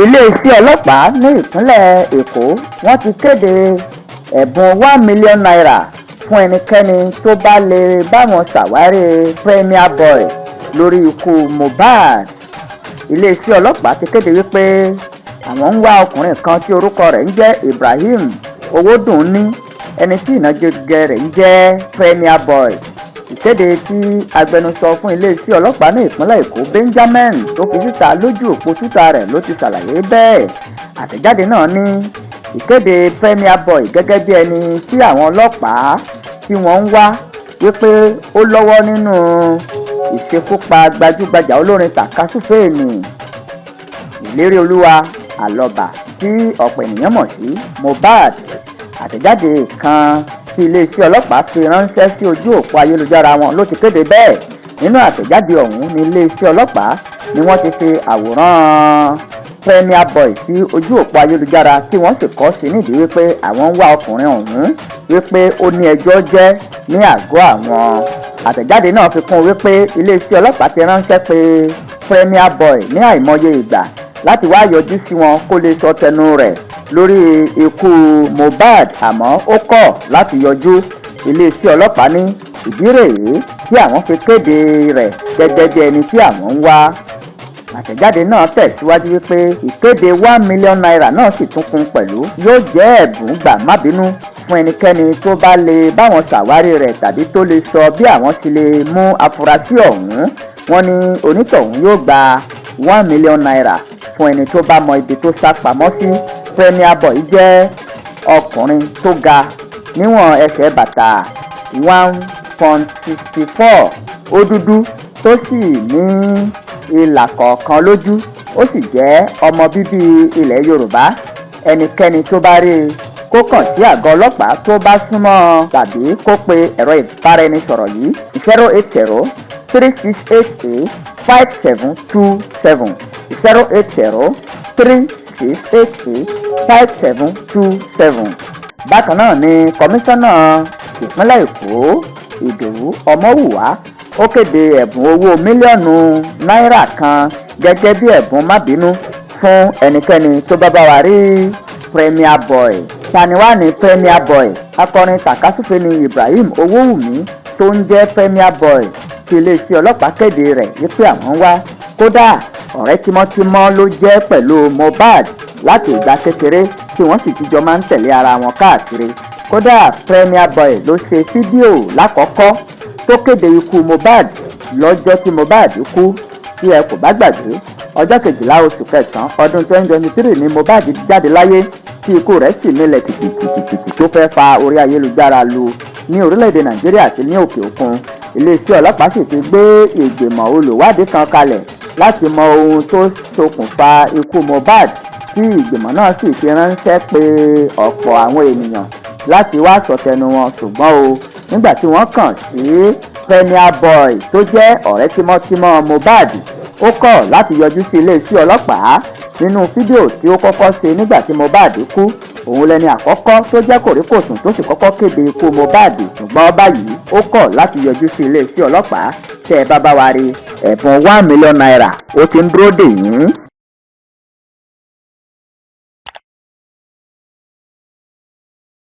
iléeṣẹ́ ọlọ́pàá ní ìpínlẹ̀ Èkó wọ́n ti kéde ẹ̀bùn 1 million naira fún ẹnikẹ́ni tó bá lè báwọn ṣàwárí Premier Boy lórí ikú Muybad. Iléeṣẹ́ ọlọ́pàá ti kéde wípé àwọn ń wá ọkùnrin kan tí orúkọ rẹ̀ ń jẹ́ Ibrahim Owódùnní, ẹni tí ìnagijẹ rẹ̀ ń jẹ́ Premier Boy. Ìkéde tí agbẹnusọ fún iléeṣẹ́ ọlọ́pàá ní ìpínlẹ̀ Èkó Benjamin tó fi síta lójú òpó Twitter rẹ̀ ló ti ṣàlàyé bẹ́ẹ̀. Àtẹ̀jáde náà ní ìkéde Premier Boy gẹ́gẹ́ bí ẹni tí àwọn ọlọ́pàá tí wọ́n ń wá wípé ó lọ́wọ́ nínú ìṣekúpa gbajúgbajà olórin tàkasúfèé ní Ìlérí Olúwa Àlọ́bà tí ọ̀pọ̀ ènìyàn mọ̀ sí Muybad. Àtẹ̀jáde kan tí iléeṣẹ́ ọlọ́pàá fi ránṣẹ́ sí ojú òpó ayélujára wọn ló ti kéde bẹ́ẹ̀. Nínú àtẹ̀jáde ọ̀hún ní iléeṣẹ́ ọlọ́pàá ni wọ́n ti ṣe àwòrán Premier Boy sí ojú òpó ayélujára tí wọ́n sì kọ sí nídìí wípé àwọn ń wá ọkùnrin ọ̀hún wípé ó ní ẹjọ́ jẹ́ ní àgọ́ àwọn. Àtẹ̀jáde náà fi kún wípé iléeṣẹ́ ọlọ́pàá ti ránṣẹ́ pé Premier Boy ní àìmọye ìgbà láti wá yọjú sí wọn kó lè sọ tẹnu rẹ̀ lórí ikú Muybad, àmọ́ ó kọ̀ láti yọjú. Iléeṣẹ́ ọlọ́pàá ní ìdí rèé tí àwọn fi kéde rẹ̀ gẹ́gẹ́ bí ẹni tí àwọn ń wá. Àtẹ̀jáde náà tẹ̀síwájú wípé ìkéde 1 million naira náà sì tún kún pẹ̀lú yóò jẹ́ ẹ̀bùn gbà má bínú fún ẹnikẹ́ni tó bá lè báwọn ṣàwárí rẹ̀ tàbí tó lè sọ bí àwọn ti lè mú afurasí ọ̀hún. Wọ́n ní onítọ̀hún yóò gba 1 million naira fún ẹni tó bá mọ ibi tó sá pamọ́ sí. Premier Boy jẹ́ ọkùnrin tó ga níwọ̀n ẹsẹ̀ bàtà 1.64, ó dúdú tó sì ní ìlà kọ̀ọ̀kan lójú, ó sì jẹ́ ọmọ bíbí ilẹ̀ Yorùbá. Ẹnikẹ́ni tó bá rí i kó kàn sí àgọ́ ọlọ́pàá tó bá súnmọ́ tàbí kó pe ẹ̀rọ ìbáraẹnisọ̀rọ̀ yìí 080 3688 5727 080 3688 5727. Bákan náà ni kọmíṣánná ìpínlẹ̀ Èkó Ìdòwú Ọmọwùwá ó kéde ẹ̀bùn owó mílíọ̀nù náírà kan gẹ́gẹ́ bí ẹ̀bùn má bínú fún ẹnikẹ́ni tó bá bá wa rí Premier Boy. Tani wá ní Premier Boy? Akọrin tàkasúfèé ni Ibrahim Owódùnní tó ń jẹ́ Premier Boy tí iléeṣẹ́ ọlọ́pàá kéde rẹ̀ wípé àwọn ń wá. Kódà ọ̀rẹ́ tímọ́tímọ́ ló jẹ́ pẹ̀lú Muybad láti ìgbà kékeré tí wọ́n sì tijọ́ máa ń tẹ̀lé ara wọn káàkiri. Kódà Premier Boy ló ṣe fídíò lákọ̀ọ́kọ́ tó kéde ikú Muybad lọ́jọ́ tí Muybad kú. Tí ẹ kò bá gbàgbé, ọjọ́ 12 oṣù kẹsàn-án ọdún 2023 ni Muybad jáde láyé tí ikú rẹ̀ sì mílẹ̀ kìkìkìkì tó fẹ́ fa orí ayélujára lu ní orílẹ̀-èdè Nàìjíríà àti ní òkè òkun. Iléeṣẹ́ ọlọ́pàá sì ti gbé ìgbìmọ̀ olùwádìí kan kalẹ̀ láti mọ ohun tó ṣokùnfà ikú Muybad, tí ìgbìmọ̀ náà sì ti ránṣẹ́ pé ọ̀pọ̀ àwọn ènìyàn láti wá sọ̀tẹnu wọn, ṣùgbọ́n o nígbà tí wọ́n kàn sí Premier Boy tó jẹ́ ọ̀rẹ́ tímọ́tímọ́ Muybad, ó kọ̀ láti yọjú sí iléeṣẹ́ ọlọ́pàá. Nínú fídíò tí ó kọ́kọ́ ṣe nígbà tí Muybad kú, òun lẹni àkọ́kọ́ tó jẹ́ kòríkòsùn tó sì kọ́kọ́ kéde ikú Muybad, ṣùgbọ́n báyìí ó kọ̀ láti yọjú sí iléeṣẹ́ ọlọ́pàá. Tẹ́ ẹ bá bá wa rí ẹ̀bùn 1 million naira ó ti ń dúró dè yín.